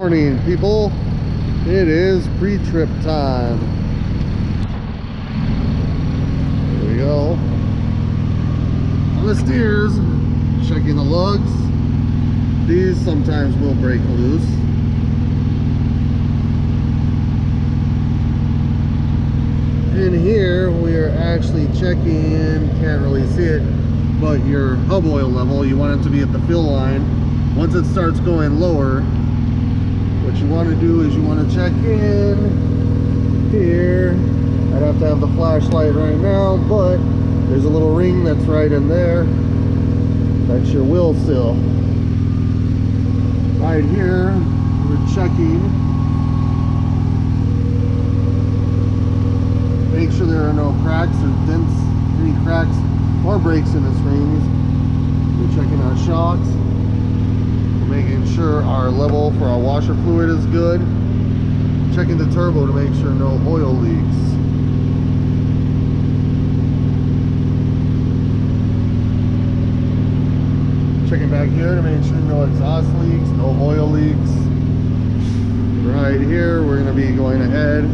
Morning, people. It is pre-trip time. Here we go. On the steers, checking the lugs. These sometimes will break loose. In here, we are actually checking, can't really see it, but your hub oil level. You want it to be at the fill line. Once it starts going lower, what you want to do is you want to check in here. I'd have to have the flashlight right now, but there's a little ring that's right in there. That's your wheel seal. Right here, we're checking. Make sure there are no cracks or dents, any cracks or breaks in the springs. We're checking our shocks. Making sure our level for our washer fluid is good. Checking the turbo to make sure no oil leaks. Checking back here to make sure no exhaust leaks, no oil leaks. Right here, we're going to be going ahead.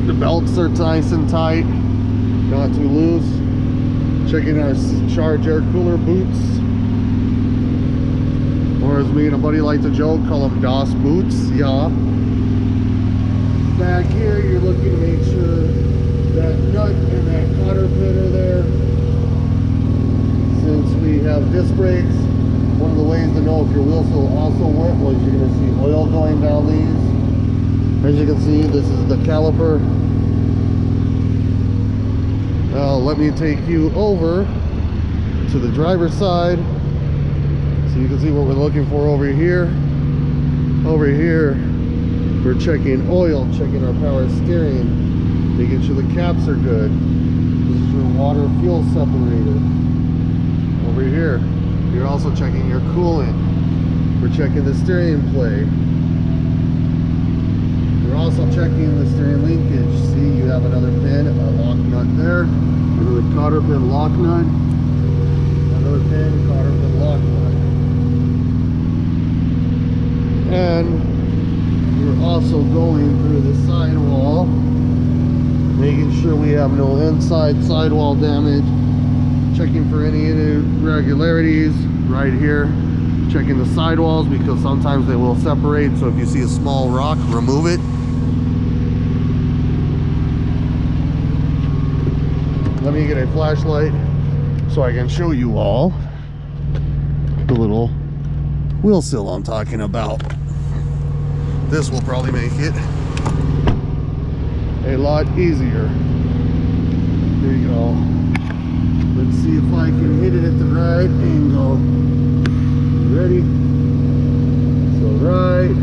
The belts are nice and tight, not too loose. Checking our charge air cooler boots. Or as me and a buddy like to joke, call them DOS boots, yeah. Back here, you're looking to make sure that nut and that cotter pin are there. Since we have disc brakes, one of the ways to know if your wheel seal also went was you're going to see oil going down these. As you can see, this is the caliper. Now let me take you over to the driver's side. So you can see what we're looking for over here. Over here, we're checking oil, checking our power steering, making sure the caps are good. This is your water fuel separator. Over here, you're also checking your coolant. We're checking the steering play. We're also checking the steering linkage. See, you have another pin, a lock nut there, another cotter pin lock nut, another pin, cotter pin lock nut. And we're also going through the sidewall, making sure we have no inside sidewall damage, checking for any irregularities right here, checking the sidewalls because sometimes they will separate, so if you see a small rock, remove it. Let me get a flashlight so I can show you all the little wheel seal I'm talking about. This will probably make it a lot easier. There you go. Let's see if I can hit it at the right angle. You ready? So right.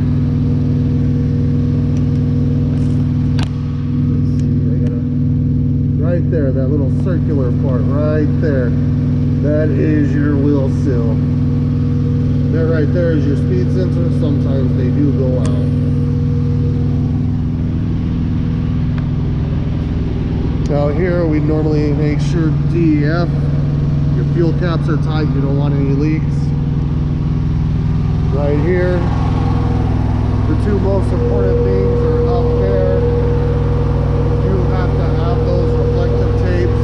Let's see, I gotta, right there, that little circular part right there. That is your wheel seal. That right there is your speed sensor. Sometimes they do go out. Now here we normally make sure DEF, your fuel caps are tight, you don't want any leaks. Right here, the two most important things are up there. You have to have those reflective tapes.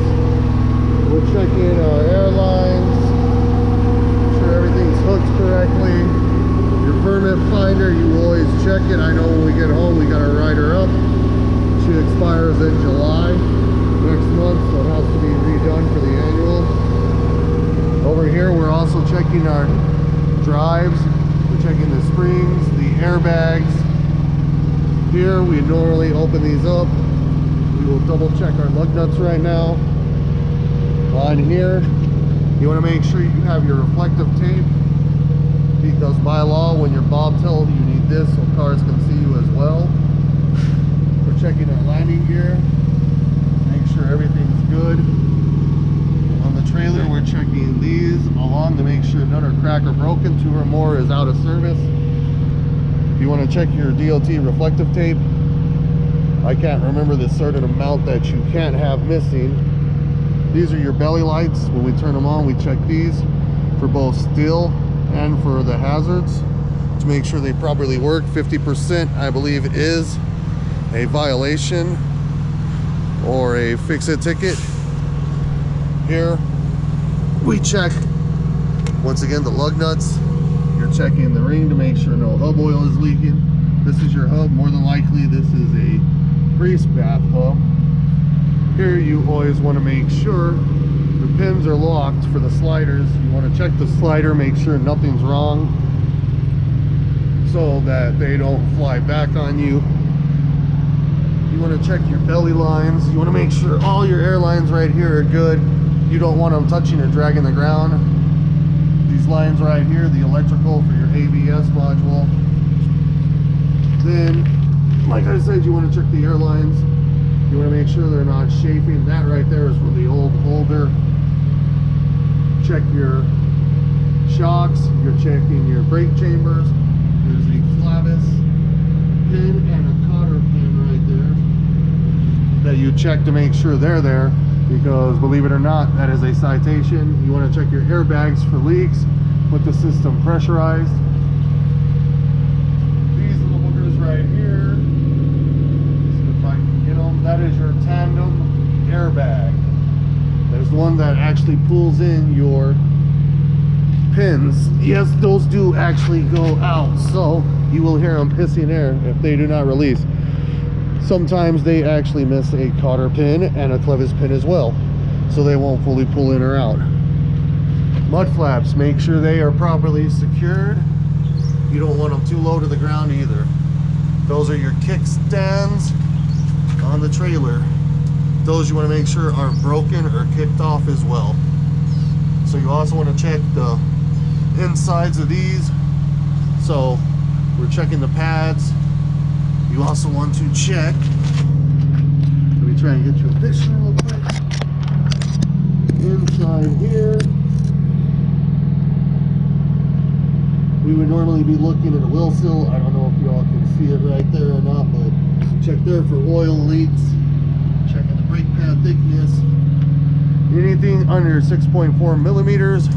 We're checking our airlines, make sure everything's hooked correctly. Your permit finder, you will always check it. I know when we get home, we gotta write her up. She expires in July next month, so it has to be redone for the annual. Over here, we're also checking our drives. We're checking the springs, the airbags. Here, we normally open these up. We will double check our lug nuts right now. On here, you want to make sure you have your reflective tape, because by law, when you're bobtailed, you need this so cars can see you as well. We're checking our landing gear, make sure everything's good. On the trailer, we're checking these along to make sure none are cracked or broken. 2 or more is out of service. You want to check your DOT reflective tape. I can't remember the certain amount that you can't have missing. These are your belly lights. When we turn them on, we check these for both still and for the hazards to to make sure they properly work. 50%, I believe, is a violation or a fix-it ticket. Here we check once again the lug nuts. You're checking the ring to make sure no hub oil is leaking. This is your hub. More than likely this is a grease bath hub. Here you always want to make sure the pins are locked for the sliders. You want to check the slider, make sure nothing's wrong so that they don't fly back on you. You want to check your belly lines. You want to make sure all your air lines right here are good. You don't want them touching or dragging the ground. These lines right here, the electrical for your ABS module. Then, like I said, you want to check the air lines. You want to make sure they're not chafing. That right there is from the old holder. Check your shocks. You're checking your brake chambers. There's a clavis pin and a cotter pin right there that you check to make sure they're there, because believe it or not, that is a citation. You want to check your airbags for leaks with the system pressurized. These little hookers right here, if I can get them, that is your tandem airbag. There's one that actually pulls in your pins. Yes, those do actually go out, so you will hear them pissing air if they do not release. Sometimes they actually miss a cotter pin and a clevis pin as well, so they won't fully pull in or out. Mud flaps, make sure they are properly secured. You don't want them too low to the ground either. Those are your kickstands on the trailer. Those you want to make sure aren't broken or kicked off as well. So you also want to check the insides of these. So we're checking the pads. You also want to check, let me try and get you a picture real quick. Inside here, we would normally be looking at a wheel seal. I don't know if y'all can see it right there or not, but check there for oil leaks. Checking the brake pad thickness. Anything under 6.4 millimeters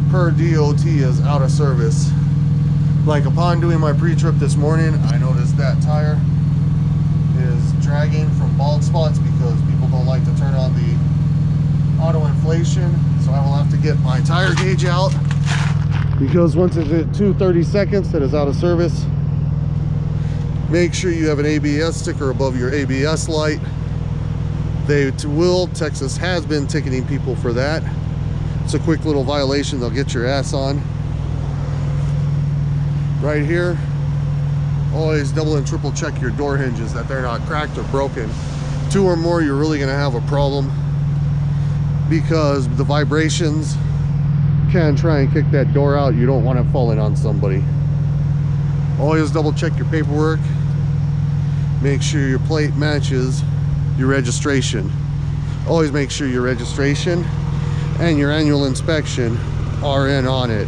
per DOT is out of service. Like upon doing my pre-trip this morning, I noticed that tire is dragging from bald spots because people don't like to turn on the auto inflation. So I will have to get my tire gauge out, because once it's at 230 seconds, that is out of service. Make sure you have an ABS sticker above your ABS light. Texas has been ticketing people for that. It's a quick little violation they'll get your ass on. Right here, always double and triple check your door hinges that they're not cracked or broken. 2 or more, you're really gonna have a problem, because the vibrations can try and kick that door out. You don't want it falling on somebody. Always double check your paperwork. Make sure your plate matches your registration. Always make sure your registration and your annual inspection are in on it.